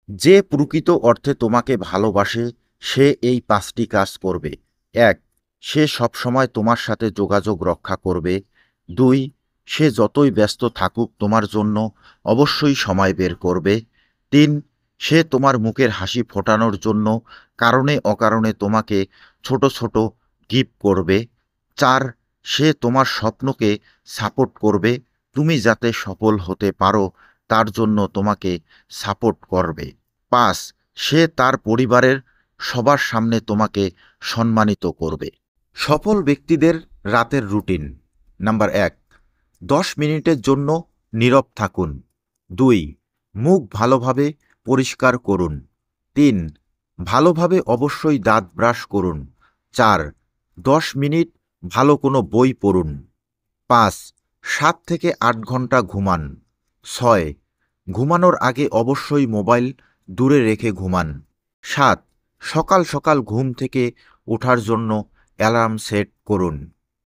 যে প্রকৃত অর্থে তোমাকে ভালোবাসে সে এই ৫টি কাজ করবে। ১. সে সবসময় তোমার সাথে যোগাযোগ রক্ষা করবে। ২. সে যতই ব্যস্ত থাকুক তোমার জন্য অবশ্যই সময় বের করবে। ৩. সে তোমার মুখের হাসি ফোটানোর জন্য কারণে অকারণে তোমাকে ছোট ছোট গিফট করবে। ৪. সে তোমার স্বপ্নকে সাপোর্ট করবে, তুমি যাতে সফল হতে পারো তার জন্য তোমাকে সাপোর্ট করবে। ৫. সে তার পরিবারের সবার সামনে তোমাকে সম্মানিত করবে। সফল ব্যক্তিদের রাতের রুটিন। নাম্বার ১. ১০ মিনিটের জন্য নীরব থাকুন। ২. মুখ ভালোভাবে পরিষ্কার করুন। ৩. ভালোভাবে অবশ্যই দাঁত ব্রাশ করুন। ৪. ১০ মিনিট ভালো কোনো বই পড়ুন। ৫. ৭ থেকে ৮ ঘন্টা ঘুমান। ৬. ঘুমানোর আগে অবশ্যই মোবাইল দূরে রেখে ঘুমান। ৭. সকাল সকাল ঘুম থেকে ওঠার জন্য অ্যালার্ম সেট করুন।